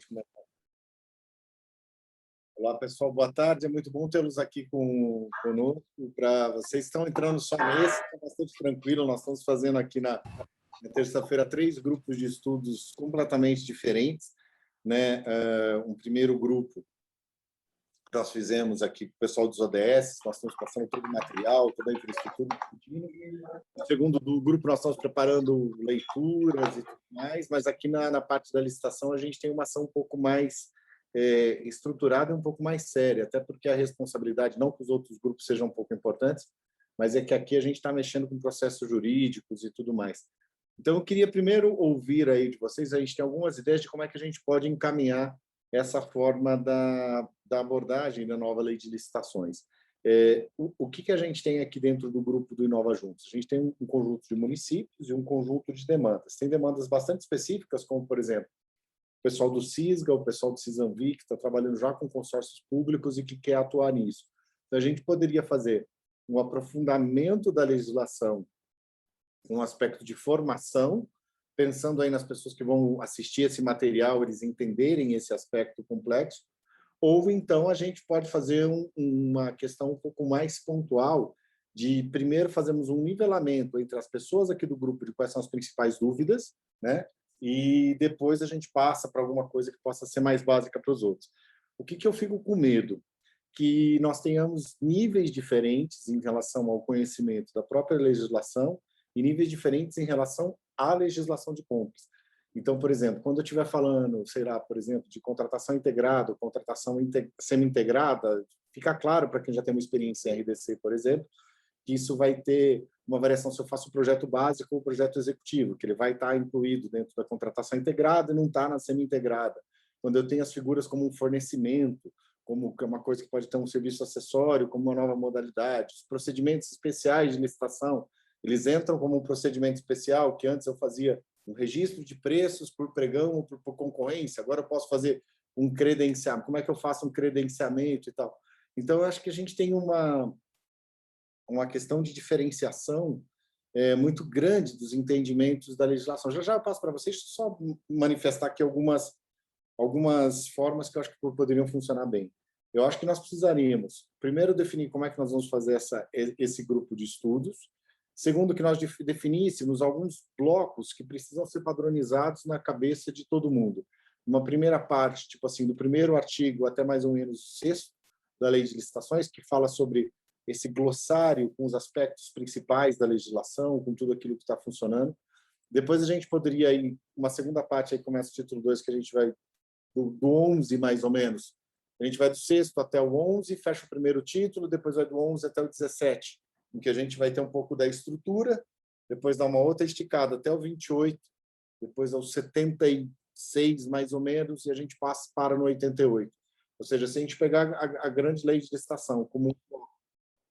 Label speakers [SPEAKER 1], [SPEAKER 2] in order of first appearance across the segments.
[SPEAKER 1] pode começar. Olá, pessoal, boa tarde. É muito bom tê-los aqui conosco. Vocês estão entrando só nesse, está bastante tranquilo. Nós estamos fazendo aqui na terça-feira 3 grupos de estudos completamente diferentes, né? Um primeiro grupo que nós fizemos aqui com o pessoal dos ODS, nós estamos passando todo o material, toda a infraestrutura. No segundo grupo, nós estamos preparando leituras e tudo mais, mas aqui na parte da licitação a gente tem uma ação um pouco mais estruturada e um pouco mais séria, até porque a responsabilidade, não que os outros grupos sejam um pouco importantes, mas é que aqui a gente está mexendo com processos jurídicos e tudo mais. Então, eu queria primeiro ouvir aí de vocês, a gente tem algumas ideias de como é que a gente pode encaminhar essa forma da abordagem da nova lei de licitações. O que a gente tem aqui dentro do grupo do Inova Juntos? A gente tem um conjunto de municípios e um conjunto de demandas. Tem demandas bastante específicas, como, por exemplo, o pessoal do CISGA, o pessoal do CISANVI, que está trabalhando já com consórcios públicos e que quer atuar nisso. Então, a gente poderia fazer um aprofundamento da legislação, um aspecto de formação, pensando aí nas pessoas que vão assistir esse material, eles entenderem esse aspecto complexo, ou então a gente pode fazer uma questão um pouco mais pontual de, primeiro, fazermos um nivelamento entre as pessoas aqui do grupo de quais são as principais dúvidas, né? E depois a gente passa para alguma coisa que possa ser mais básica para os outros. O que eu fico com medo? Que nós tenhamos níveis diferentes em relação ao conhecimento da própria legislação e níveis diferentes em relação à legislação de compras. Então, por exemplo, quando eu estiver falando, sei lá, por exemplo, de contratação integrada, contratação semi-integrada, fica claro para quem já tem uma experiência em RDC, por exemplo, que isso vai ter uma variação se eu faço o projeto básico ou o projeto executivo, que ele vai estar incluído dentro da contratação integrada e não está na semi-integrada. Quando eu tenho as figuras como um fornecimento, como uma coisa que pode ter um serviço acessório, como uma nova modalidade, os procedimentos especiais de licitação, eles entram como um procedimento especial, que antes eu fazia um registro de preços por pregão ou por concorrência, agora eu posso fazer um credenciamento. Como é que eu faço um credenciamento e tal? Então, eu acho que a gente tem uma questão de diferenciação muito grande dos entendimentos da legislação. Já eu passo para vocês, só manifestar aqui algumas formas que eu acho que poderiam funcionar bem. Eu acho que nós precisaríamos, primeiro, definir como é que nós vamos fazer esse grupo de estudos. Segundo, que nós definíssemos alguns blocos que precisam ser padronizados na cabeça de todo mundo. Uma primeira parte, tipo assim, do primeiro artigo até mais ou menos o sexto da Lei de Licitações, que fala sobre esse glossário com os aspectos principais da legislação, com tudo aquilo que está funcionando. Depois a gente poderia ir, uma segunda parte, aí começa o título 2, que a gente vai do 11, mais ou menos. A gente vai do sexto até o 11, fecha o primeiro título, depois vai do 11 até o 17, em que a gente vai ter um pouco da estrutura, depois dá uma outra esticada até o 28, depois aos 76, mais ou menos, e a gente para no 88. Ou seja, se a gente pegar a grande lei de licitação como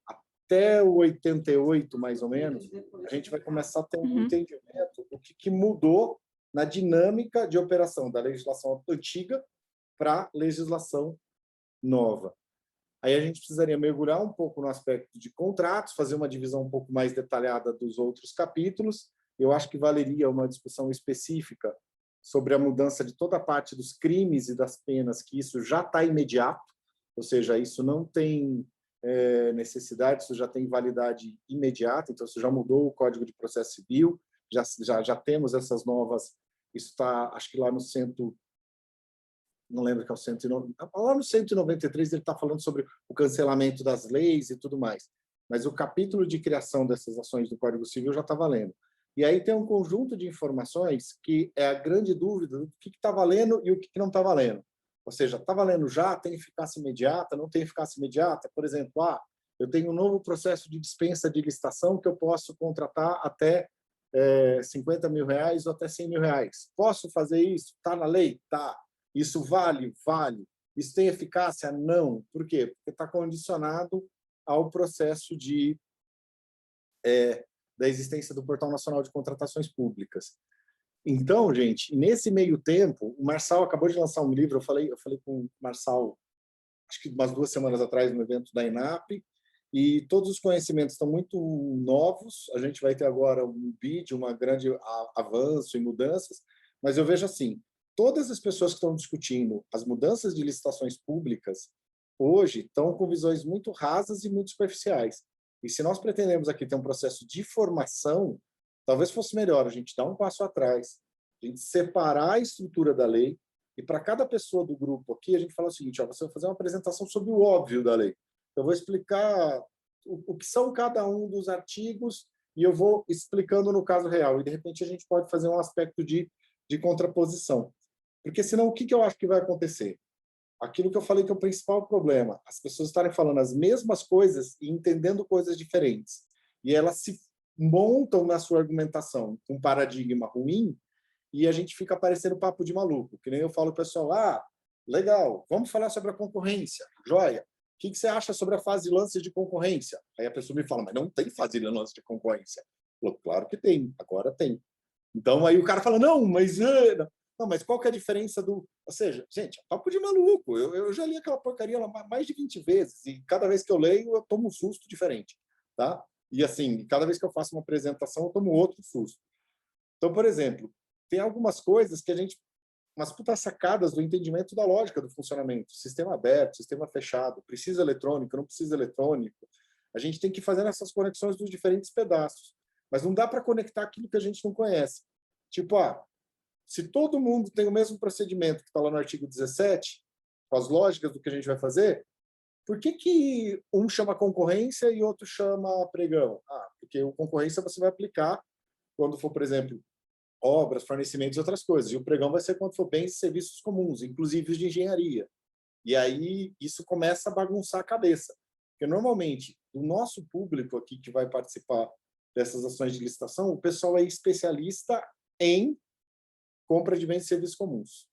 [SPEAKER 1] até o 88, mais ou menos, a gente vai começar a ter um entendimento do que mudou na dinâmica de operação da legislação antiga para a legislação nova. Aí a gente precisaria mergulhar um pouco no aspecto de contratos, fazer uma divisão um pouco mais detalhada dos outros capítulos. Eu acho que valeria uma discussão específica sobre a mudança de toda a parte dos crimes e das penas, que isso já está imediato, ou seja, isso não tem necessidade, isso já tem validade imediata, então isso já mudou o Código de Processo Civil, já temos essas novas, isso está, acho que lá no não lembro que é o 190, lá no 193 ele está falando sobre o cancelamento das leis e tudo mais, mas o capítulo de criação dessas ações do Código Civil já está valendo. E aí tem um conjunto de informações que é a grande dúvida do que está valendo e o que não está valendo. Ou seja, está valendo já, tem eficácia imediata, não tem eficácia imediata? Por exemplo, eu tenho um novo processo de dispensa de licitação que eu posso contratar até R$50 mil ou até R$100 mil. Posso fazer isso? Está na lei? Tá. Isso vale? Vale. Isso tem eficácia? Não. Por quê? Porque está condicionado ao processo da existência do Portal Nacional de Contratações Públicas. Então, gente, nesse meio tempo, o Marçal acabou de lançar um livro, eu falei com o Marçal, acho que umas 2 semanas atrás, no evento da ENAP, e todos os conhecimentos estão muito novos, a gente vai ter agora um BID, uma grande avanço e mudanças, mas eu vejo assim, todas as pessoas que estão discutindo as mudanças de licitações públicas hoje estão com visões muito rasas e muito superficiais. E se nós pretendemos aqui ter um processo de formação, talvez fosse melhor a gente dar um passo atrás, a gente separar a estrutura da lei, e para cada pessoa do grupo aqui, a gente fala o seguinte, ó, você vai fazer uma apresentação sobre o óbvio da lei. Eu vou explicar o que são cada um dos artigos e eu vou explicando no caso real. E, de repente, a gente pode fazer um aspecto de contraposição. Porque, senão, o que eu acho que vai acontecer? Aquilo que eu falei que é o principal problema, as pessoas estarem falando as mesmas coisas e entendendo coisas diferentes. E elas se montam na sua argumentação com um paradigma ruim e a gente fica parecendo papo de maluco. Que nem eu falo, pessoal, legal, vamos falar sobre a concorrência. Joia. O que você acha sobre a fase de lance de concorrência? Aí a pessoa me fala, mas não tem fase de lance de concorrência. Eu falo, claro que tem, agora tem. Então, aí o cara fala, não, mas qual que é a diferença do... Ou seja, gente, é papo de maluco. Eu já li aquela porcaria lá mais de 20 vezes e cada vez que eu leio, eu tomo um susto diferente. Tá? E assim, cada vez que eu faço uma apresentação, eu tomo outro susto. Então, por exemplo, tem algumas coisas que a gente... umas putas sacadas do entendimento da lógica do funcionamento. Sistema aberto, sistema fechado, precisa eletrônico, não precisa eletrônico. A gente tem que fazer essas conexões dos diferentes pedaços. Mas não dá para conectar aquilo que a gente não conhece. Tipo, se todo mundo tem o mesmo procedimento que está lá no artigo 17, com as lógicas do que a gente vai fazer, por que um chama concorrência e outro chama pregão? Porque o concorrência você vai aplicar quando for, por exemplo, obras, fornecimentos e outras coisas. E o pregão vai ser quando for bens e serviços comuns, inclusive os de engenharia. E aí isso começa a bagunçar a cabeça. Porque, normalmente, o nosso público aqui que vai participar dessas ações de licitação, o pessoal é especialista em compra de bens e serviços comuns.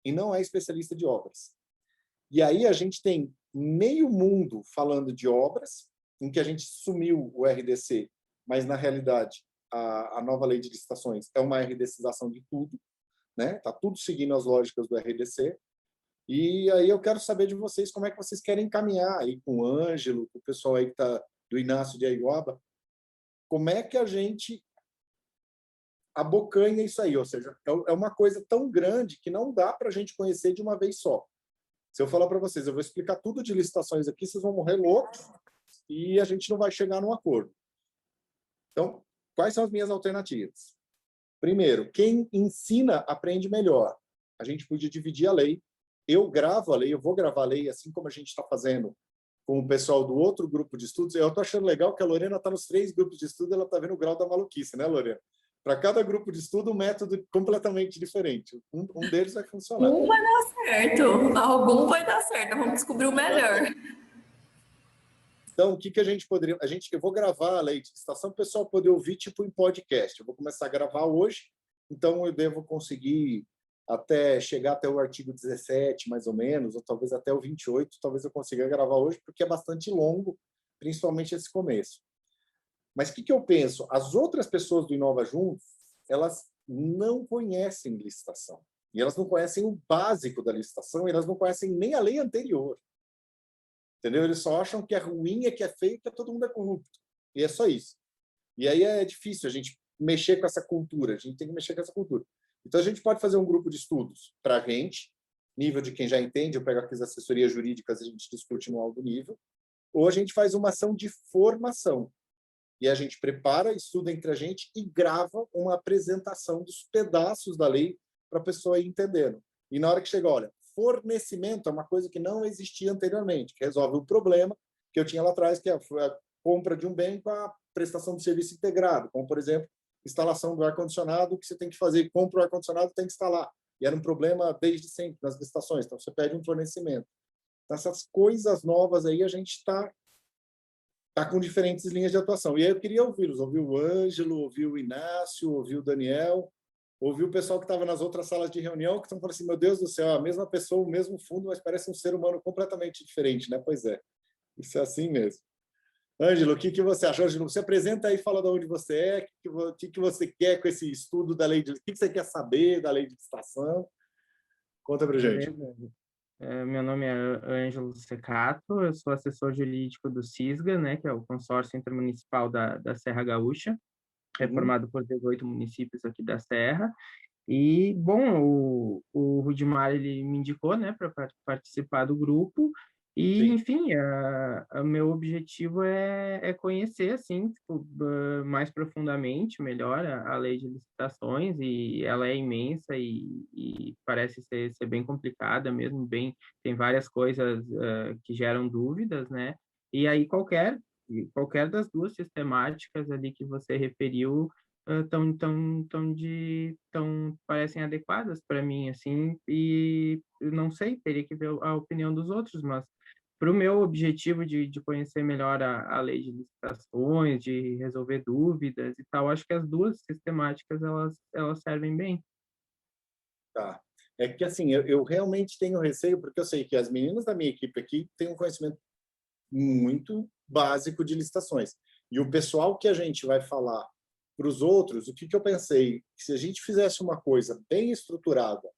[SPEAKER 1] E não é especialista de obras. E aí a gente tem meio mundo falando de obras, em que a gente sumiu o RDC, mas, na realidade, a nova lei de licitações é uma RDCização de tudo, né? Tá tudo seguindo as lógicas do RDC. E aí eu quero saber de vocês como é que vocês querem encaminhar aí com o Ângelo, com o pessoal aí que tá do Inácio de Aiguaba, como é que a gente abocanha isso aí, ou seja, é uma coisa tão grande que não dá para a gente conhecer de uma vez só. Se eu falar para vocês, eu vou explicar tudo de licitações aqui, vocês vão morrer loucos e a gente não vai chegar num acordo. Então, quais são as minhas alternativas? Primeiro, quem ensina aprende melhor. A gente podia dividir a lei. Eu gravo a lei, eu vou gravar a lei, assim como a gente está fazendo com o pessoal do outro grupo de estudos. Eu estou achando legal que a Lorena está nos 3 grupos de estudo, ela está vendo o grau da maluquice, né, Lorena? Para cada grupo de estudo, um método completamente diferente. Um deles vai funcionar.
[SPEAKER 2] Um vai dar certo, algum vai dar certo. Vamos descobrir o melhor.
[SPEAKER 1] Então, o que a gente poderia... Eu vou gravar a lei de licitação para o pessoal poder ouvir tipo em podcast. Eu vou começar a gravar hoje, então eu devo conseguir chegar até o artigo 17, mais ou menos, ou talvez até o 28, talvez eu consiga gravar hoje, porque é bastante longo, principalmente esse começo. Mas o que eu penso? As outras pessoas do Inova Juntos, elas não conhecem licitação. E elas não conhecem o básico da licitação, e elas não conhecem nem a lei anterior. Entendeu? Eles só acham que é ruim, que é feio, que todo mundo é corrupto. E é só isso. E aí é difícil a gente mexer com essa cultura. A gente tem que mexer com essa cultura. Então, a gente pode fazer um grupo de estudos para a gente, nível de quem já entende, eu pego aqui as assessorias jurídicas e a gente discute no alto nível, ou a gente faz uma ação de formação. E a gente prepara, estuda entre a gente e grava uma apresentação dos pedaços da lei para a pessoa ir entendendo. E na hora que chega, olha, fornecimento é uma coisa que não existia anteriormente, que resolve o problema que eu tinha lá atrás, que é a compra de um bem com a prestação de serviço integrado, como, por exemplo, instalação do ar-condicionado, que você tem que fazer, compra o ar-condicionado, tem que instalar. E era um problema desde sempre nas licitações, então você pede um fornecimento. Então, essas coisas novas aí a gente está com diferentes linhas de atuação. E aí eu queria ouvi-los, ouvir o Ângelo, ouvir o Inácio, ouvir o Daniel, ouvir o pessoal que estava nas outras salas de reunião, que estão falando assim, meu Deus do céu, a mesma pessoa, o mesmo fundo, mas parece um ser humano completamente diferente, né? Pois é, isso é assim mesmo. Ângelo, o que você acha? Ângelo, você apresenta aí, fala de onde você é, o que você quer com esse estudo da lei de... O que você quer saber da lei de licitação? Conta para gente.
[SPEAKER 3] Beleza. Meu nome é Ângelo Secato, eu sou assessor jurídico do CISGA, né, que é o Consórcio Intermunicipal da Serra Gaúcha, é formado por 18 municípios aqui da Serra, E, bom, o Rudimar, ele me indicou, né, para participar do grupo, e,
[SPEAKER 1] Sim.
[SPEAKER 3] enfim, o meu objetivo é conhecer, assim, tipo, mais profundamente, melhor, a lei de licitações, e ela é imensa e parece ser bem complicada mesmo, tem várias coisas que geram dúvidas, né, e aí qualquer das duas sistemáticas ali que você referiu, parecem adequadas para mim, assim, e eu não sei, teria que ver a opinião dos outros, mas para o meu objetivo de conhecer melhor a lei de licitações, de resolver dúvidas e tal, acho que as duas sistemáticas, elas servem bem.
[SPEAKER 1] Tá. É que, assim, eu realmente tenho receio, porque eu sei que as meninas da minha equipe aqui têm um conhecimento muito básico de licitações. E o pessoal que a gente vai falar para os outros, o que eu pensei? Se a gente fizesse uma coisa bem estruturada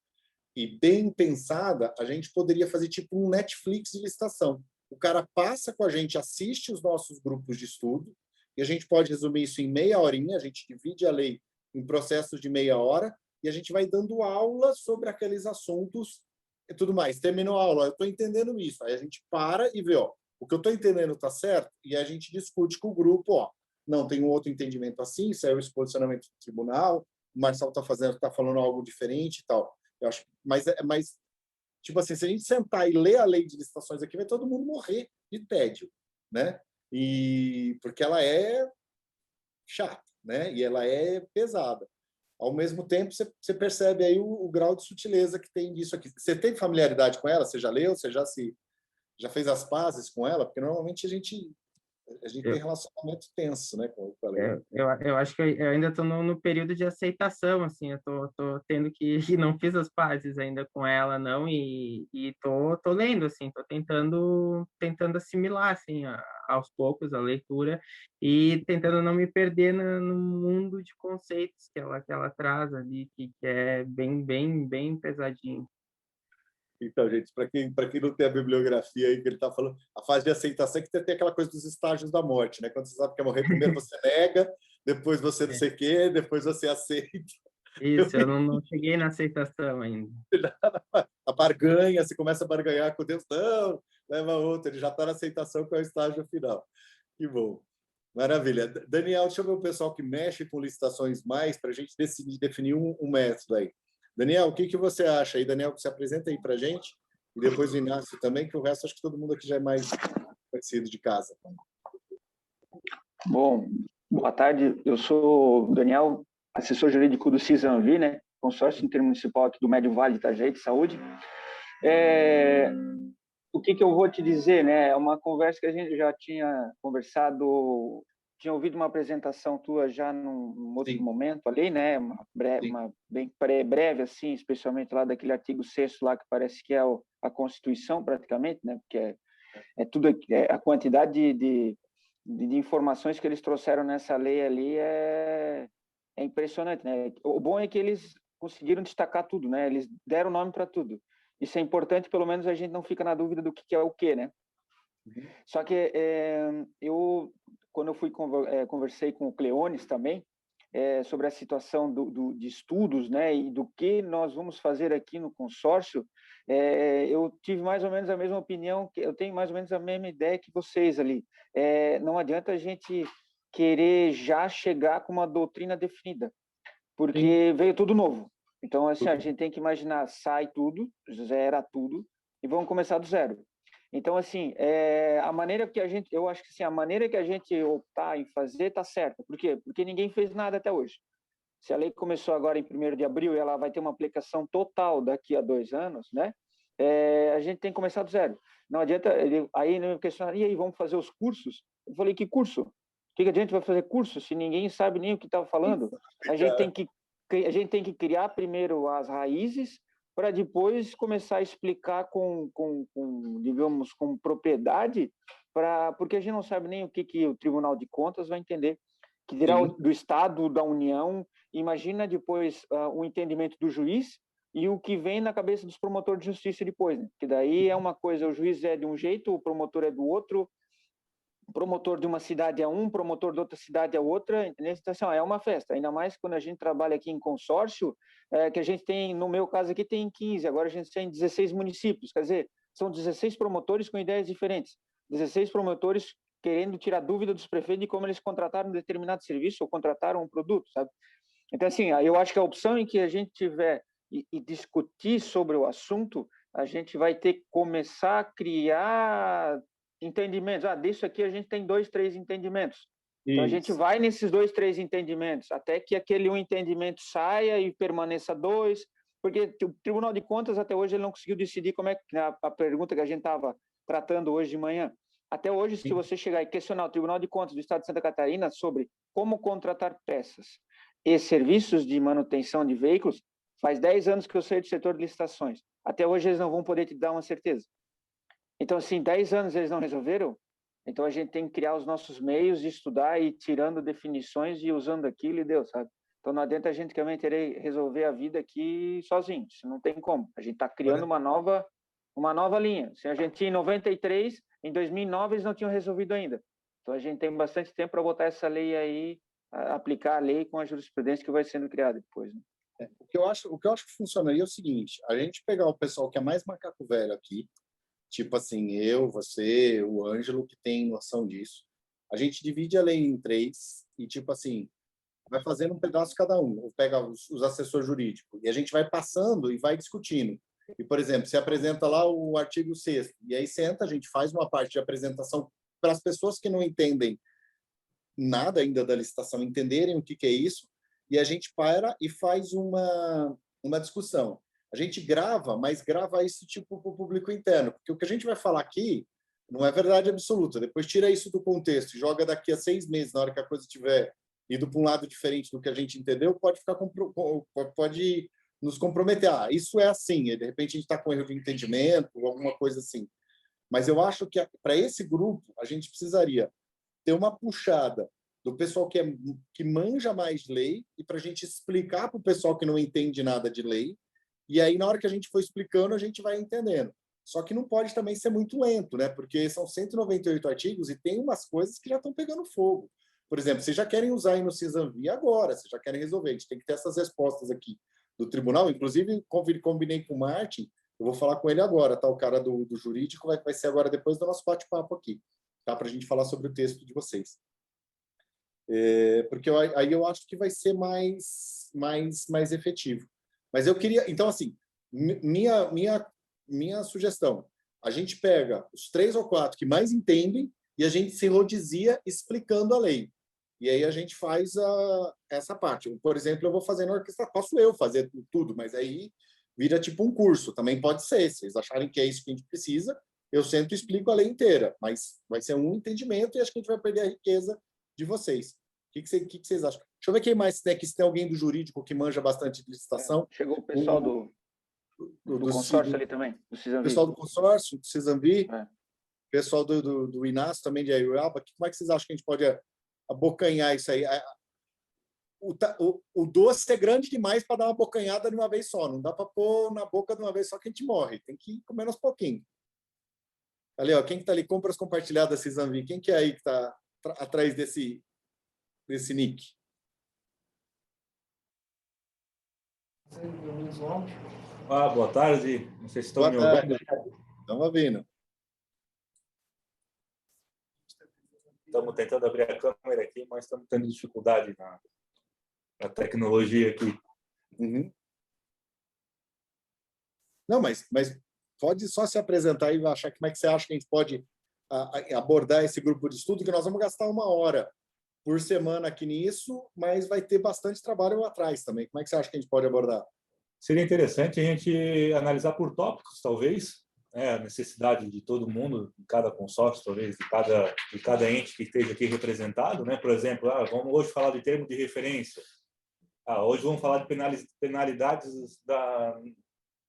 [SPEAKER 1] e bem pensada, a gente poderia fazer tipo um Netflix de licitação. O cara passa com a gente, assiste os nossos grupos de estudo, e a gente pode resumir isso em meia horinha, a gente divide a lei em processos de meia hora, e a gente vai dando aula sobre aqueles assuntos e tudo mais. Terminou a aula, eu estou entendendo isso. Aí a gente para e vê, ó, o que eu estou entendendo está certo, e a gente discute com o grupo, ó, não, tem um outro entendimento assim, isso é o posicionamento do tribunal, o Marcelo está falando algo diferente e tal. Eu acho, mas, tipo assim, se a gente sentar e ler a lei de licitações aqui, vai todo mundo morrer de tédio, né? E porque ela é chata, né? E ela é pesada. Ao mesmo tempo, você percebe aí o grau de sutileza que tem disso aqui. Você tem familiaridade com ela? Você já leu? Você já fez as pazes com ela? Porque normalmente a gente tem relacionamento tenso, né, com a lei.
[SPEAKER 3] Eu acho que eu ainda estou no período de aceitação, assim, eu tô tendo que, e não fiz as pazes ainda com ela, não, e tô lendo, assim, tô tentando assimilar, assim, aos poucos a leitura e tentando não me perder no mundo de conceitos que ela traz ali, que é bem pesadinho.
[SPEAKER 1] Então, gente, para quem não tem a bibliografia aí que ele está falando, a fase de aceitação é que tem aquela coisa dos estágios da morte, né? Quando você sabe que vai morrer, primeiro você nega, depois você não
[SPEAKER 3] É,
[SPEAKER 1] sei o quê, depois você aceita.
[SPEAKER 3] isso, eu não cheguei na aceitação ainda.
[SPEAKER 1] A barganha, você começa a barganhar com Deus, não, leva outro, ele já está na aceitação, que é o estágio final. Que bom. Maravilha. Daniel, deixa eu ver o pessoal que mexe com licitações mais para a gente definir um método aí. Daniel, o que você acha aí? Daniel, que se apresenta aí para a gente, e depois o Inácio também, que o resto acho que todo mundo aqui já é mais conhecido de casa.
[SPEAKER 4] Bom, boa tarde. Eu sou o Daniel, assessor jurídico do CISANVI, né? Consórcio Intermunicipal aqui do Médio Vale de Itajaí de Saúde. O que eu vou te dizer, né? É uma conversa que a gente já tinha conversado, tinha ouvido uma apresentação tua já num outro
[SPEAKER 1] Sim,
[SPEAKER 4] momento ali, né?
[SPEAKER 1] sim.
[SPEAKER 4] Uma bem breve, assim, especialmente lá daquele artigo 6º lá, que parece que é a Constituição, praticamente, né? Porque é tudo, a quantidade de informações que eles trouxeram nessa lei ali é impressionante, né? O bom é que eles conseguiram destacar tudo, né? Eles deram nome para tudo. Isso é importante, pelo menos a gente não fica na dúvida do que é o quê, né?
[SPEAKER 1] Uhum.
[SPEAKER 4] Só que quando eu fui conversei com o Cleones também, sobre a situação de estudos, né, e do que nós vamos fazer aqui no consórcio, eu tive mais ou menos a mesma opinião, eu tenho mais ou menos a mesma ideia que vocês ali. Não adianta a gente querer já chegar com uma doutrina definida,
[SPEAKER 1] Sim.
[SPEAKER 4] porque veio tudo novo. Então, assim, a gente tem que imaginar, sai tudo, zera tudo, e vamos começar do zero. Então, assim, a maneira que eu acho que assim, a maneira que a gente optar em fazer está certa. Por quê? Porque ninguém fez nada até hoje. Se a lei começou agora em 1º de abril e ela vai ter uma aplicação total daqui a 2 anos, né? A gente tem que começar do zero. Não adianta, aí me questionaram, e aí, vamos fazer os cursos? Eu falei, que curso? O que a gente vai fazer curso se ninguém sabe nem o que estava falando? A gente tem que criar primeiro as raízes para depois começar a explicar digamos, com propriedade, porque a gente não sabe nem o que o Tribunal de Contas vai entender, que dirá
[SPEAKER 1] Sim.
[SPEAKER 4] do Estado, da União. Imagina depois o entendimento do juiz e o que vem na cabeça dos promotores de justiça depois, né? Que daí é uma coisa, o juiz é de um jeito, o promotor é do outro, promotor de uma cidade é um, promotor de outra cidade é outra, entendeu? Então, assim, ó, é uma festa, ainda mais quando a gente trabalha aqui em consórcio, que a gente tem, no meu caso aqui, tem 15, agora a gente tem 16 municípios, quer dizer, são 16 promotores com ideias diferentes, 16 promotores querendo tirar dúvida dos prefeitos de como eles contrataram um determinado serviço ou contrataram um produto, sabe? Então, assim, eu acho que a opção em que a gente tiver e discutir sobre o assunto, a gente vai ter que começar a criar entendimentos. Disso aqui a gente tem 2, 3 entendimentos. Então, a gente vai nesses 2, 3 entendimentos, até que aquele um entendimento saia e permaneça 2, porque o Tribunal de Contas, até hoje, ele não conseguiu decidir como é que a pergunta que a gente estava tratando hoje de manhã. Até hoje, se você chegar e questionar o Tribunal de Contas do Estado de Santa Catarina sobre como contratar peças e serviços de manutenção de veículos, faz 10 anos que eu saí do setor de licitações. Até hoje, eles não vão poder te dar uma certeza. Então, assim, 10 anos eles não resolveram, então a gente tem que criar os nossos meios de estudar e tirando definições e usando aquilo e deu, sabe? Então não adianta a gente também querer resolver a vida aqui sozinho, isso não tem como. A gente está criando uma nova linha. Se a gente tinha em 93, em 2009 eles não tinham resolvido ainda. Então a gente tem bastante tempo para botar essa lei aí, aplicar a lei com a jurisprudência que vai sendo criada depois, né?
[SPEAKER 1] O que eu acho que funcionaria é o seguinte: a gente pegar o pessoal que é mais macaco velho aqui, tipo assim, eu, você, o Ângelo, que tem noção disso. A gente divide a lei em 3 e, tipo assim, vai fazendo um pedaço cada um. Ou pega os assessores jurídicos e a gente vai passando e vai discutindo. E, por exemplo, você apresenta lá o artigo 6º, e aí senta, a gente faz uma parte de apresentação para as pessoas que não entendem nada ainda da licitação entenderem o que é isso, e a gente para e faz uma discussão. A gente grava, mas grava isso tipo para o público interno, porque o que a gente vai falar aqui não é verdade absoluta. Depois tira isso do contexto e joga daqui a 6 meses, na hora que a coisa tiver ido para um lado diferente do que a gente entendeu, pode nos comprometer. Isso é assim, de repente a gente está com erro de entendimento, ou alguma coisa assim. Mas eu acho que para esse grupo a gente precisaria ter uma puxada do pessoal que manja mais lei e para a gente explicar para o pessoal que não entende nada de lei. E aí, na hora que a gente for explicando, a gente vai entendendo. Só que não pode também ser muito lento, né? Porque são 198 artigos e tem umas coisas que já estão pegando fogo. Por exemplo, vocês já querem usar aí no CISANVI agora, vocês já querem resolver. A gente tem que ter essas respostas aqui do tribunal. Inclusive, combinei com o Martin, eu vou falar com ele agora, tá? O cara do jurídico vai ser agora depois do nosso bate-papo aqui, tá? Para a gente falar sobre o texto de vocês. Porque aí eu acho que vai ser mais efetivo. Mas eu queria... Então, assim, minha sugestão, a gente pega os 3 ou 4 que mais entendem e a gente silodizia explicando a lei. E aí a gente faz essa parte. Por exemplo, eu vou fazer na orquestra, posso eu fazer tudo, mas aí vira tipo um curso. Também pode ser. Se vocês acharem que é isso que a gente precisa, eu sento e explico a lei inteira. Mas vai ser um entendimento e acho que a gente vai perder a riqueza de vocês. O que vocês acham? Deixa eu ver quem mais tem aqui, se tem alguém do jurídico que manja bastante de licitação.
[SPEAKER 4] Chegou o pessoal do consórcio ali também, do CISANVI.
[SPEAKER 1] Pessoal do consórcio, do CISANVI, pessoal do Inácio também, de Aiuaba. Como é que vocês acham que a gente pode abocanhar isso aí? O doce é grande demais para dar uma abocanhada de uma vez só. Não dá para pôr na boca de uma vez só que a gente morre. Tem que ir comendo aos pouquinhos. Ali, ó, quem que está ali? Compras compartilhadas, CISANVI. Quem que é aí que está atrás desse nick?
[SPEAKER 5] Boa tarde. Não sei se estão me ouvindo.
[SPEAKER 1] Estamos ouvindo.
[SPEAKER 5] Estamos tentando abrir a câmera aqui, mas estamos tendo dificuldade na tecnologia aqui.
[SPEAKER 1] Uhum. Não, mas pode só se apresentar e achar como é que você acha que a gente pode abordar esse grupo de estudo, que nós vamos gastar 1 hora por semana aqui nisso, mas vai ter bastante trabalho atrás também. Como é que você acha que a gente pode abordar?
[SPEAKER 5] Seria interessante a gente analisar por tópicos, talvez, a necessidade de todo mundo, de cada consórcio, talvez, de cada ente que esteja aqui representado, né? Por exemplo, vamos hoje falar de termo de referência. Hoje vamos falar de penalidades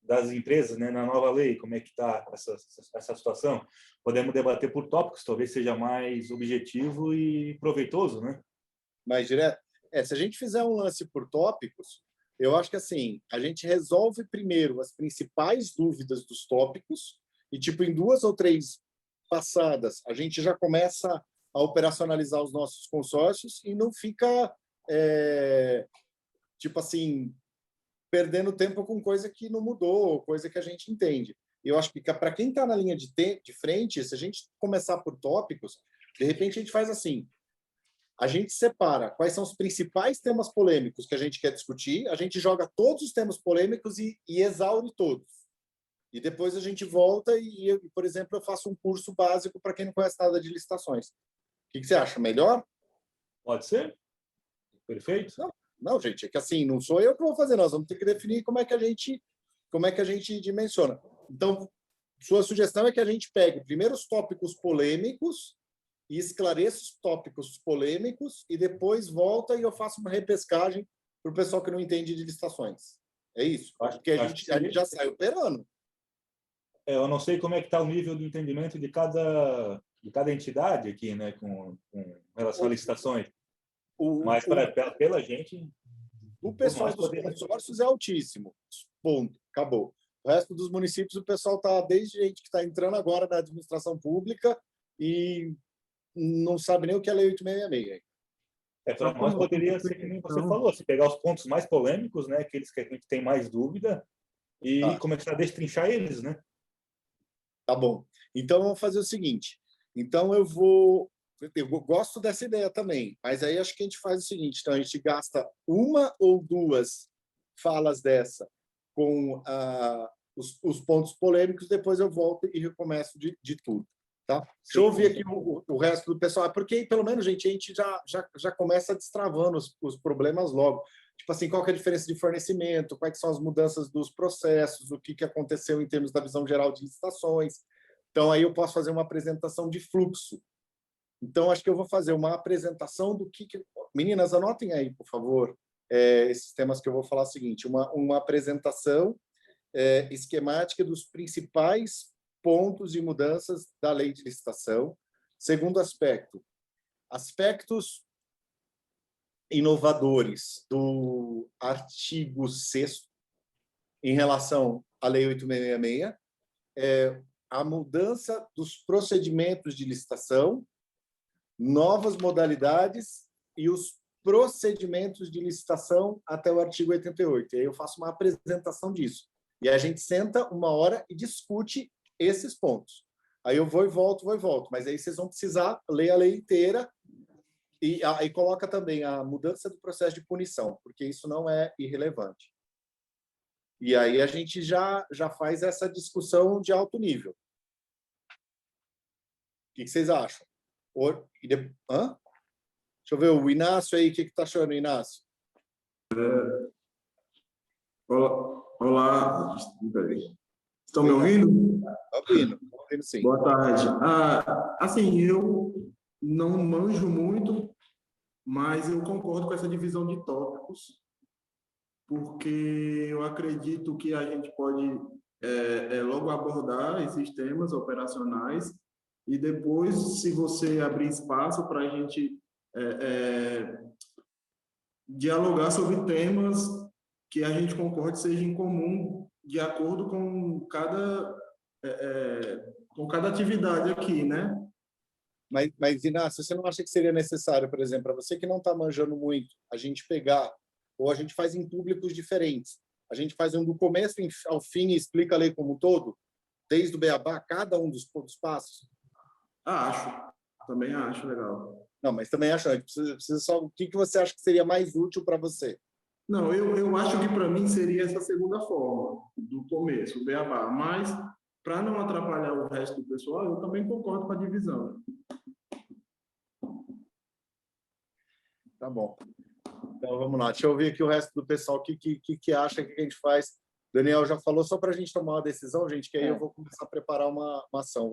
[SPEAKER 5] das empresas, né, na nova lei, como é que está essa situação. Podemos debater por tópicos, talvez seja mais objetivo e proveitoso, né?
[SPEAKER 1] Mais direto. Se a gente fizer um lance por tópicos, eu acho que assim, a gente resolve primeiro as principais dúvidas dos tópicos e, tipo, em 2 ou 3 passadas, a gente já começa a operacionalizar os nossos consórcios e não fica, tipo assim, perdendo tempo com coisa que não mudou, coisa que a gente entende. Eu acho que para quem está na linha de frente, se a gente começar por tópicos, de repente a gente faz assim, a gente separa quais são os principais temas polêmicos que a gente quer discutir, a gente joga todos os temas polêmicos e exaure todos. E depois a gente volta e, por exemplo, eu faço um curso básico para quem não conhece nada de licitações. O que você acha? Melhor?
[SPEAKER 5] Pode ser? Perfeito?
[SPEAKER 1] Não, gente, é que assim, não sou eu que vou fazer, nós vamos ter que definir como é que a gente dimensiona. Então, sua sugestão é que a gente pegue primeiro os tópicos polêmicos e esclareça os tópicos polêmicos e depois volta e eu faço uma repescagem para o pessoal que não entende de licitações. É isso? Porque a gente já sai operando.
[SPEAKER 5] Eu não sei como é que está o nível de entendimento de cada entidade aqui, né, com relação a licitações. Mas pela gente...
[SPEAKER 1] O pessoal dos consórcios é altíssimo. Ponto. Acabou. O resto dos municípios, o pessoal está, desde gente que está entrando agora na administração pública e não sabe nem o que é a Lei 866.
[SPEAKER 5] Para nós poderia ser, que nem você falou, se pegar os pontos mais polêmicos, né, aqueles que a gente tem mais dúvida, e começar a destrinchar eles, né?
[SPEAKER 1] Tá bom. Então, vamos fazer o seguinte. Então, eu gosto dessa ideia também, mas aí acho que a gente faz o seguinte, então a gente gasta uma ou duas falas dessa com os pontos polêmicos, depois eu volto e recomeço de tudo. Tá? Deixa eu ouvir aqui o resto do pessoal, porque pelo menos, gente, a gente já começa destravando os problemas logo. Tipo assim, qual que é a diferença de fornecimento, quais são as mudanças dos processos, o que aconteceu em termos da visão geral de licitações. Então, aí eu posso fazer uma apresentação de fluxo. Então, acho que eu vou fazer uma apresentação do que... Meninas, anotem aí, por favor, esses temas que eu vou falar. O seguinte, uma apresentação esquemática dos principais pontos e mudanças da lei de licitação. Segundo aspecto, aspectos inovadores do artigo 6º em relação à Lei 866, a mudança dos procedimentos de licitação, novas modalidades e os procedimentos de licitação até o artigo 88. E aí eu faço uma apresentação disso. E a gente senta uma hora e discute esses pontos. Aí eu vou e volto. Mas aí vocês vão precisar ler a lei inteira e aí coloca também a mudança do processo de punição, porque isso não é irrelevante. E aí a gente já faz essa discussão de alto nível. O que vocês acham? Deixa eu ver o Inácio aí, o que está achando, Inácio?
[SPEAKER 6] Olá. Estão me ouvindo?
[SPEAKER 1] Ouvindo sim.
[SPEAKER 6] Boa tarde. Assim, eu não manjo muito, mas eu concordo com essa divisão de tópicos, porque eu acredito que a gente pode logo abordar esses temas operacionais e depois, se você abrir espaço para a gente dialogar sobre temas que a gente concorde seja em comum, de acordo com cada atividade aqui, né?
[SPEAKER 1] Mas, Inácio, você não acha que seria necessário, por exemplo, para você que não está manjando muito, a gente pegar, ou a gente faz em públicos diferentes, a gente faz um do começo ao fim e explica a lei como um todo, desde o beabá, cada um dos passos?
[SPEAKER 6] Também acho legal.
[SPEAKER 1] Não, mas também acho, precisa só, o que você acha que seria mais útil para você?
[SPEAKER 6] Não, eu acho que para mim seria essa segunda forma, do começo, o beabá, mas para não atrapalhar o resto do pessoal, eu também concordo com a divisão.
[SPEAKER 1] Tá bom. Então, vamos lá. Deixa eu ouvir aqui o resto do pessoal. O que acha que a gente faz? Daniel já falou, só para a gente tomar uma decisão, gente, que aí eu vou começar a preparar uma ação.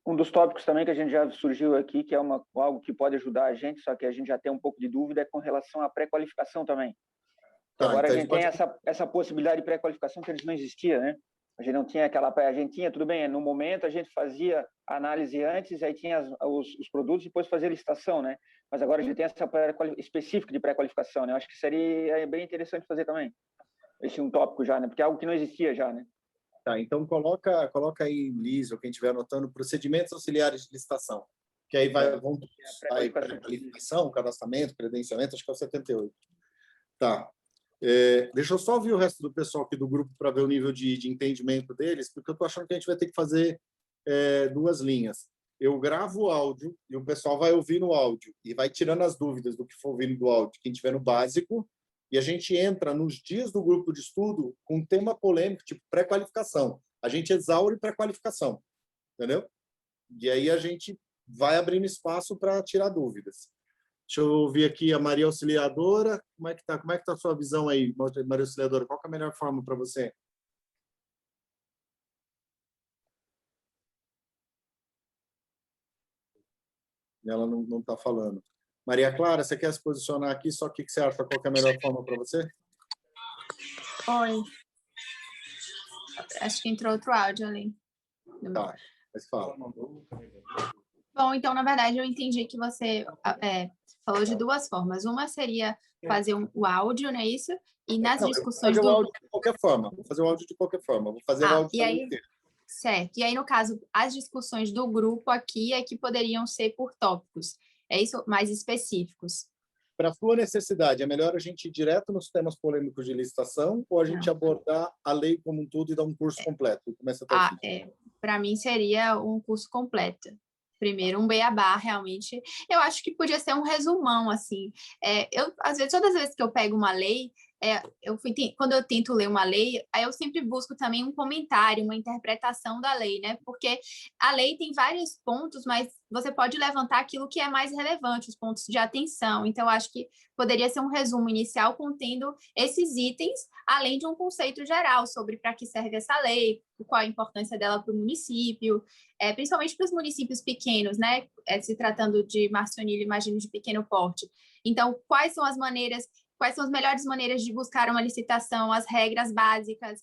[SPEAKER 4] Um dos tópicos também que a gente já surgiu aqui, que é algo que pode ajudar a gente, só que a gente já tem um pouco de dúvida, é com relação à pré-qualificação também. Agora então a gente tem essa possibilidade de pré-qualificação que antes não existia, né? A gente não tinha tudo bem, no momento a gente fazia análise antes, aí tinha os produtos, depois fazia licitação, né? Mas agora a gente tem essa específica de pré-qualificação, né? Eu acho que seria bem interessante fazer também. Esse é um tópico já, né? Porque é algo que não existia já, né?
[SPEAKER 1] Tá, então coloca aí, Liz, ou quem estiver anotando, procedimentos auxiliares de licitação. O que aí vão sair pré-qualificação, cadastramento, credenciamento, acho que é o 78. Tá. Deixa eu só ouvir o resto do pessoal aqui do grupo para ver o nível de entendimento deles, porque eu estou achando que a gente vai ter que fazer 2 linhas. Eu gravo o áudio e o pessoal vai ouvir no áudio e vai tirando as dúvidas do que for ouvindo do áudio, quem tiver no básico, e a gente entra nos dias do grupo de estudo com um tema polêmico, tipo pré-qualificação. A gente exaure pré-qualificação, entendeu? E aí a gente vai abrindo espaço para tirar dúvidas. Deixa eu ouvir aqui a Maria Auxiliadora. Como é que tá a sua visão aí, Maria Auxiliadora? Qual que é a melhor forma para você? Ela não está falando. Maria Clara, você quer se posicionar aqui? Só que você acha qual que é a melhor forma para você?
[SPEAKER 7] Oi. Acho que entrou outro áudio ali.
[SPEAKER 1] Tá, mas fala.
[SPEAKER 7] Bom, então, na verdade, eu entendi que você falou de 2 formas. Uma seria fazer o áudio, não é isso? E nas discussões
[SPEAKER 1] do... Vou fazer o áudio de qualquer forma. Vou fazer o áudio de qualquer forma. Vou fazer o áudio
[SPEAKER 7] e aí, certo. E aí, no caso, as discussões do grupo aqui é que poderiam ser por tópicos. É isso? Mais específicos.
[SPEAKER 1] Para a sua necessidade, é melhor a gente ir direto nos temas polêmicos de licitação ou a gente abordar a lei como um todo e dar um curso completo? Começa
[SPEAKER 7] para mim, seria um curso completo. Primeiro, um beabá, realmente. Eu acho que podia ser um resumão, assim. Às vezes, todas as vezes que eu pego uma lei, quando eu tento ler uma lei, aí eu sempre busco também um comentário, uma interpretação da lei, né? Porque a lei tem vários pontos, mas você pode levantar aquilo que é mais relevante, os pontos de atenção. Então, eu acho que poderia ser um resumo inicial contendo esses itens, além de um conceito geral sobre para que serve essa lei, qual a importância dela para o município, principalmente para os municípios pequenos, né? Se tratando de Marcionilha, imagino, de pequeno porte. Então, quais são as melhores maneiras de buscar uma licitação, as regras básicas,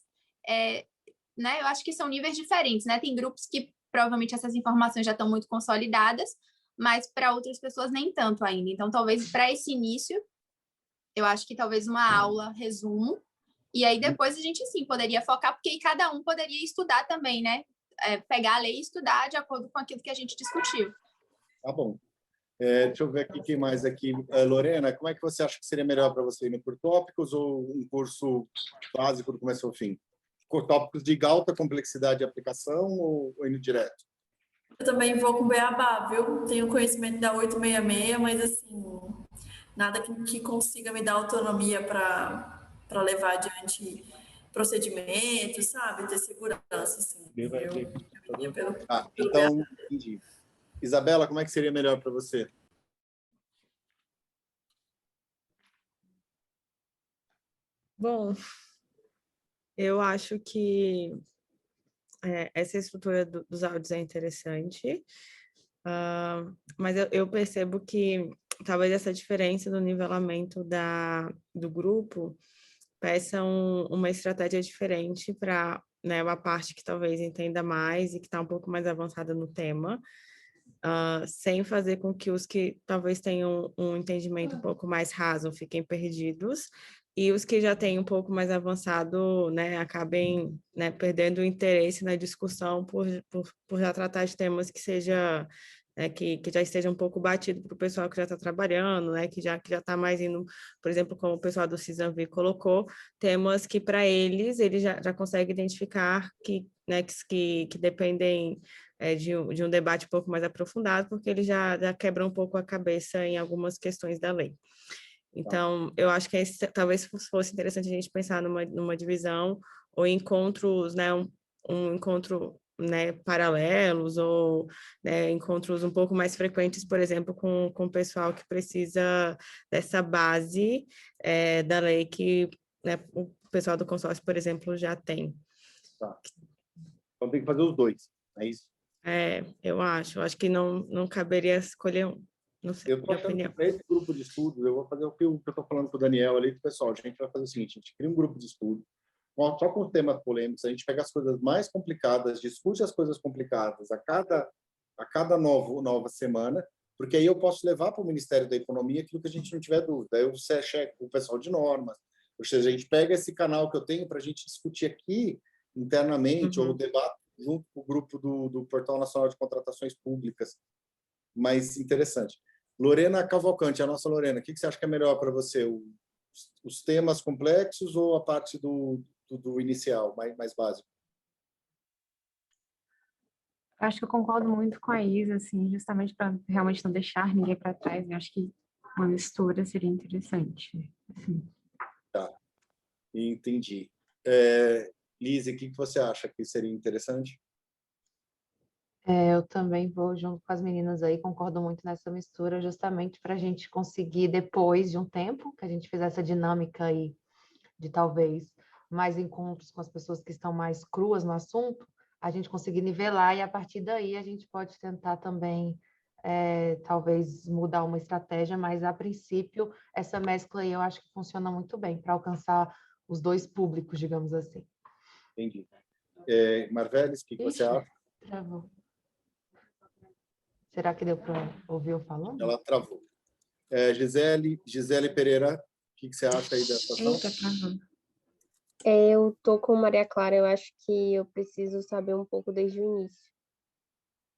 [SPEAKER 7] né? Eu acho que são níveis diferentes, né? Tem grupos que provavelmente essas informações já estão muito consolidadas, mas para outras pessoas nem tanto ainda. Então, talvez para esse início, eu acho que talvez uma aula, resumo, e aí depois a gente, sim, poderia focar, porque aí cada um poderia estudar também, né? Pegar a lei e estudar de acordo com aquilo que a gente discutiu.
[SPEAKER 1] Tá bom. Deixa eu ver aqui quem mais aqui. Lorena, como é que você acha que seria melhor para você, indo por tópicos ou um curso básico do começo ao fim? Por tópicos de alta complexidade de aplicação ou indo direto?
[SPEAKER 2] Eu também vou com beabá, viu? Tenho conhecimento da 866, mas assim, nada que consiga me dar autonomia para levar adiante procedimentos, sabe? Ter segurança, assim.
[SPEAKER 1] Então, entendi. Isabela, como é que seria melhor para você?
[SPEAKER 8] Bom, eu acho que essa estrutura dos áudios é interessante, mas eu percebo que talvez essa diferença do nivelamento do grupo peça uma estratégia diferente para, né, uma parte que talvez entenda mais e que está um pouco mais avançada no tema, sem fazer com que os que talvez tenham um entendimento um pouco mais raso fiquem perdidos, e os que já têm um pouco mais avançado, né, acabem, né, perdendo o interesse na discussão por já tratar de temas que seja, né, que já esteja um pouco batido para o pessoal que já está trabalhando, né, que já está mais indo, por exemplo, como o pessoal do Cisanvi colocou, temas que para eles já consegue identificar né, que dependem de um debate um pouco mais aprofundado, porque eles já quebram um pouco a cabeça em algumas questões da lei. Então, eu acho que talvez fosse interessante a gente pensar numa divisão ou encontros, né, um encontro, né, paralelos ou, né, encontros um pouco mais frequentes, por exemplo, com o pessoal que precisa dessa base da lei que, né, o pessoal do consórcio, por exemplo, já tem.
[SPEAKER 1] Tá. Então, tem que fazer os dois, é isso?
[SPEAKER 8] Eu acho que não caberia escolher um. Não sei,
[SPEAKER 1] eu estou achando que para esse grupo de estudos, eu vou fazer o que eu estou falando com o Daniel ali, pessoal, a gente vai fazer o seguinte, a gente cria um grupo de estudo, só com os temas polêmicos, a gente pega as coisas mais complicadas, discute as coisas complicadas a cada nova semana, porque aí eu posso levar para o Ministério da Economia aquilo que a gente não tiver dúvida. Aí eu checo com o pessoal de normas, ou seja, a gente pega esse canal que eu tenho para a gente discutir aqui internamente, ou debate junto com o grupo do Portal Nacional de Contratações Públicas. mais interessante. Lorena Cavalcante, a nossa Lorena, o que você acha que é melhor para você? Os temas complexos ou a parte do inicial, mais básico?
[SPEAKER 9] Acho que eu concordo muito com a Isa, assim, justamente para realmente não deixar ninguém para trás. Eu acho que uma mistura seria interessante. Assim.
[SPEAKER 1] Tá, entendi. Lise, o que você acha que seria interessante?
[SPEAKER 10] Eu também vou junto com as meninas aí, concordo muito nessa mistura, justamente para a gente conseguir, depois de um tempo, que a gente fizer essa dinâmica aí de talvez mais encontros com as pessoas que estão mais cruas no assunto, a gente conseguir nivelar e a partir daí a gente pode tentar também talvez mudar uma estratégia, mas a princípio essa mescla aí eu acho que funciona muito bem para alcançar os dois públicos, digamos assim.
[SPEAKER 1] Entendi. Marveles, o que você acha?
[SPEAKER 10] Travou. Será que deu para ouvir eu falando?
[SPEAKER 1] Ela travou. Gisele Pereira, o que você acha aí dessa ação?
[SPEAKER 9] Eita, travou.
[SPEAKER 11] Eu tô com Maria Clara, eu acho que eu preciso saber um pouco desde o início.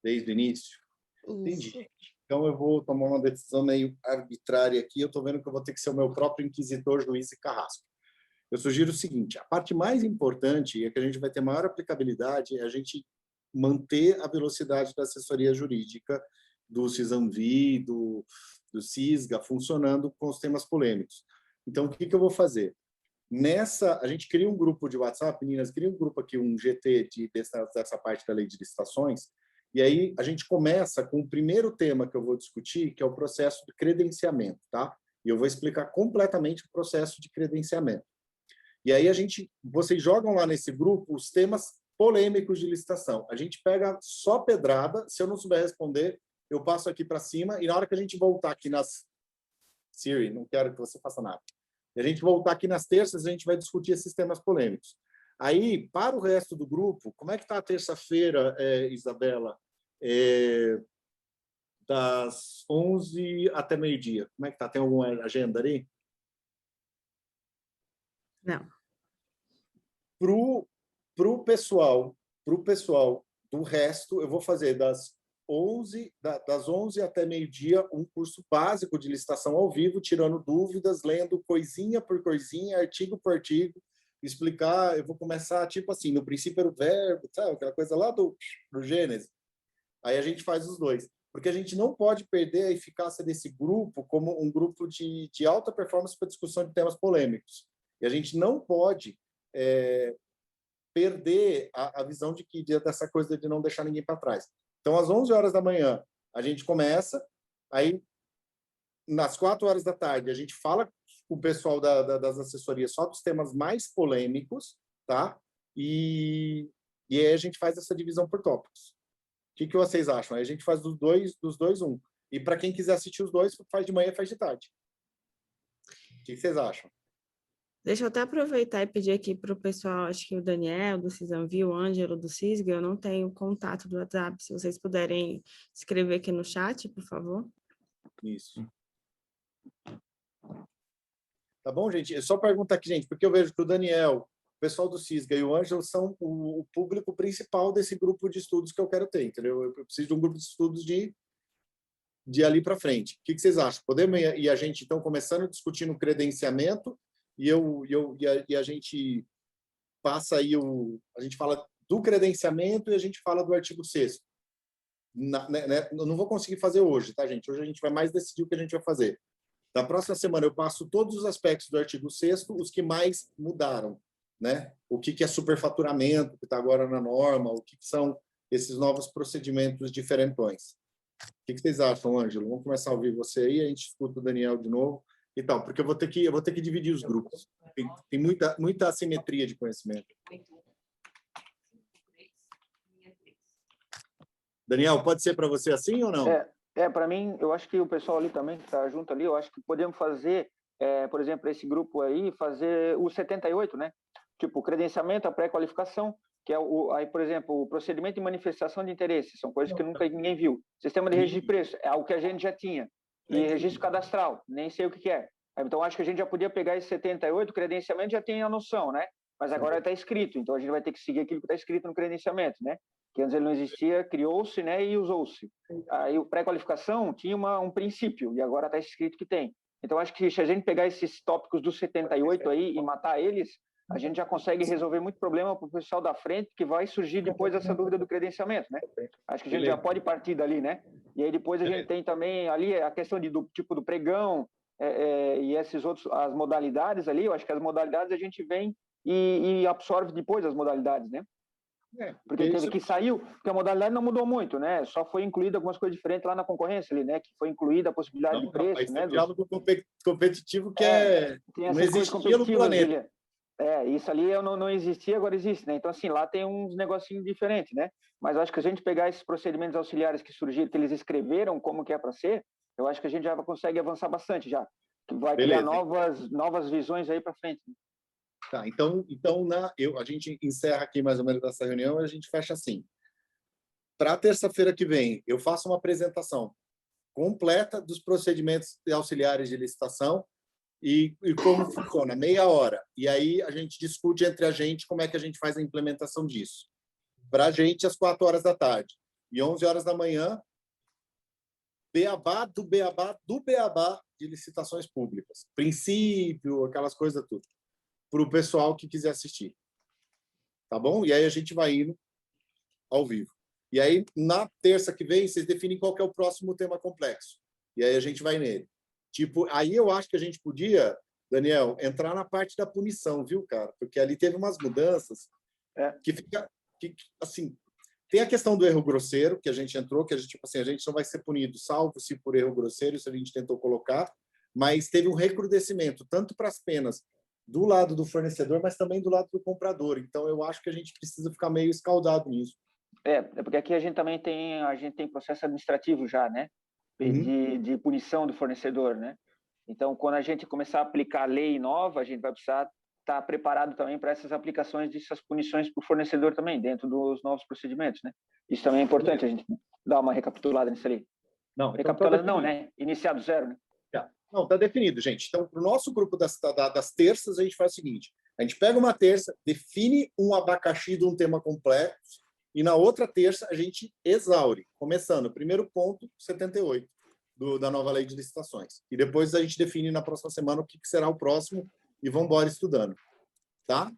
[SPEAKER 1] Desde o início?
[SPEAKER 11] Isso.
[SPEAKER 1] Entendi. Então eu vou tomar uma decisão meio arbitrária aqui, eu estou vendo que eu vou ter que ser o meu próprio inquisitor, juiz e carrasco. Eu sugiro o seguinte, a parte mais importante e a que a gente vai ter maior aplicabilidade é a gente manter a velocidade da assessoria jurídica do CISAMVI, do CISGA, funcionando com os temas polêmicos. Então, o que eu vou fazer? A gente cria um grupo de WhatsApp, meninas, cria um grupo aqui, um GT dessa parte da lei de licitações, e aí a gente começa com o primeiro tema que eu vou discutir, que é o processo de credenciamento, tá? E eu vou explicar completamente o processo de credenciamento. E aí vocês jogam lá nesse grupo os temas polêmicos de licitação. A gente pega só pedrada, se eu não souber responder, eu passo aqui para cima, e na hora que a gente voltar aqui nas... Siri, não quero que você faça nada. E a gente voltar aqui nas terças, a gente vai discutir esses temas polêmicos. Aí, para o resto do grupo, como é que está a terça-feira, Isabela? Das 11 até meio-dia. Como é que está? Tem alguma agenda ali?
[SPEAKER 8] Não.
[SPEAKER 1] Pro pessoal do resto, eu vou fazer das 11 até meio-dia um curso básico de licitação ao vivo, tirando dúvidas, lendo coisinha por coisinha, artigo por artigo, explicar. Eu vou começar tipo assim, no princípio era o verbo, sabe? Aquela coisa lá do Gênesis. Aí a gente faz os dois. Porque a gente não pode perder a eficácia desse grupo como um grupo de alta performance para discussão de temas polêmicos. E a gente não pode perder a visão dessa coisa de não deixar ninguém para trás. Então, às 11 horas da manhã, a gente começa, aí, nas 4 horas da tarde, a gente fala com o pessoal das assessorias só dos temas mais polêmicos, tá? E aí a gente faz essa divisão por tópicos. O que vocês acham? Aí a gente faz dos dois um. E para quem quiser assistir os dois, faz de manhã e faz de tarde. O que vocês acham?
[SPEAKER 8] Deixa eu até aproveitar e pedir aqui para o pessoal, acho que o Daniel, do CISAMVI, o Ângelo, do CISGA, eu não tenho o contato do WhatsApp, se vocês puderem escrever aqui no chat, por favor.
[SPEAKER 1] Isso. Tá bom, gente? É só perguntar aqui, gente, porque eu vejo que o Daniel, o pessoal do CISGA e o Ângelo são o público principal desse grupo de estudos que eu quero ter, entendeu? Eu preciso de um grupo de estudos de ali para frente. O que vocês acham? Podemos ir a gente, então, começando discutindo o credenciamento e a gente passa aí a gente fala do credenciamento e a gente fala do artigo 6º. Eu não vou conseguir fazer hoje, tá, gente? Hoje a gente vai mais decidir o que a gente vai fazer. Na próxima semana eu passo todos os aspectos do artigo 6º, os que mais mudaram, né? O que é superfaturamento, que está agora na norma, o que são esses novos procedimentos diferentões. O que vocês acham, Ângelo? Vamos começar a ouvir você aí, a gente escuta o Daniel de novo e tal, porque eu vou ter que dividir os grupos. Tem muita assimetria de conhecimento. Daniel, pode ser para você assim ou não?
[SPEAKER 4] Para mim, eu acho que o pessoal ali também que está junto ali, eu acho que podemos fazer, por exemplo, esse grupo aí, fazer o 78, né? Tipo, o credenciamento, a pré-qualificação, que é aí, por exemplo, o procedimento de manifestação de interesse, são coisas que nunca ninguém viu. Sistema de registro de preço, é algo que a gente já tinha. E registro cadastral, nem sei o que é. Então, acho que a gente já podia pegar esse 78, credenciamento já tem a noção, né? Mas agora está escrito, então a gente vai ter que seguir aquilo que está escrito no credenciamento, né? que antes ele não existia, criou-se, né, e usou-se. Aí o pré-qualificação tinha um princípio, e agora está escrito que tem. Então, acho que se a gente pegar esses tópicos dos 78 aí e matar eles, a gente já consegue resolver muito problema para o pessoal da frente, que vai surgir depois dessa dúvida do credenciamento, né? Acho que a gente já pode partir dali, né? E aí depois a gente tem também ali a questão do tipo do pregão, e esses outros, as modalidades ali. Eu acho que as modalidades a gente vem e absorve depois as modalidades, né? Porque teve que saiu, porque a modalidade não mudou muito, né? Só foi incluída algumas coisas diferentes lá na concorrência ali, né? Que foi incluída a possibilidade de preço, né?
[SPEAKER 1] Diálogo competitivo que não existia no planeta.
[SPEAKER 4] Isso ali não existia, agora existe, né? Então, assim, lá tem uns negocinhos diferentes, né? Mas eu acho que a gente pegar esses procedimentos auxiliares que surgiram, que eles escreveram como que é para ser, eu acho que a gente já consegue avançar bastante já. Que vai criar novas visões aí para frente.
[SPEAKER 1] Tá, então a gente encerra aqui mais ou menos essa reunião e a gente fecha assim. Para terça-feira que vem, eu faço uma apresentação completa dos procedimentos auxiliares de licitação e como funciona, meia hora. E aí a gente discute entre a gente como é que a gente faz a implementação disso. Para a gente, às 4 horas da tarde. E 11 horas da manhã, beabá do beabá do beabá de licitações públicas. Princípio, aquelas coisas tudo. Para o pessoal que quiser assistir. Tá bom? E aí a gente vai indo ao vivo. E aí, na terça que vem, vocês definem qual que é o próximo tema complexo. E aí a gente vai nele. Tipo, aí eu acho que a gente podia, Daniel, entrar na parte da punição, viu, cara? Porque ali teve umas mudanças que fica... assim, tem a questão do erro grosseiro, que a gente entrou, que a gente, tipo assim, a gente não vai ser punido, salvo se por erro grosseiro, isso a gente tentou colocar, mas teve um recrudescimento, tanto para as penas do lado do fornecedor, mas também do lado do comprador. Então, eu acho que a gente precisa ficar meio escaldado nisso.
[SPEAKER 4] Porque aqui a gente também tem processo administrativo já, né? De punição do fornecedor, né? Então, quando a gente começar a aplicar a lei nova, a gente vai precisar estar preparado também para essas aplicações dessas punições para o fornecedor também, dentro dos novos procedimentos, né? Isso também é importante, a gente dar uma recapitulada nisso ali.
[SPEAKER 1] Não,
[SPEAKER 4] recapitulada não, né? Iniciar do zero, né?
[SPEAKER 1] Não, está definido, gente. Então, para o nosso grupo das terças, a gente faz o seguinte: a gente pega uma terça, define um abacaxi de um tema complexo, e na outra terça a gente exaure, começando, primeiro ponto, 78, da nova lei de licitações. E depois a gente define na próxima semana o que será o próximo e vamos embora estudando. Tá?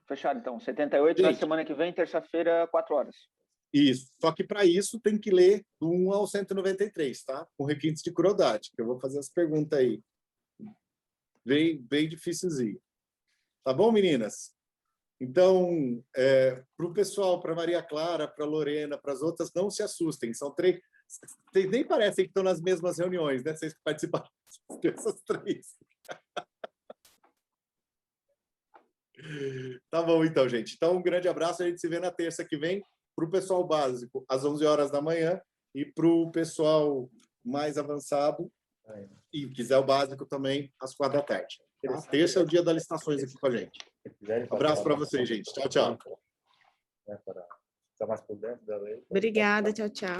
[SPEAKER 4] Fechado, então. 78, gente, na semana que vem, terça-feira, 4 horas.
[SPEAKER 1] Isso. Só que para isso tem que ler do 1 ao 193, tá? Com requintes de crueldade, que eu vou fazer as perguntas aí. Bem difícilzinho. Tá bom, meninas? Então, para o pessoal, para Maria Clara, para Lorena, para as outras, não se assustem. São 3. Vocês nem parecem que estão nas mesmas reuniões, né? Vocês participaram dessas 3. Tá bom, então, gente. Então, um grande abraço. A gente se vê na terça que vem. Para o pessoal básico, às 11 horas da manhã, e para o pessoal mais avançado, e quiser o básico também, às 4 da tarde. Tá? Terça é o dia das licitações aqui com a gente. Um abraço para vocês, gente. Tchau, tchau.
[SPEAKER 5] Ficar mais por dentro da lei.
[SPEAKER 8] Obrigada, tchau, tchau.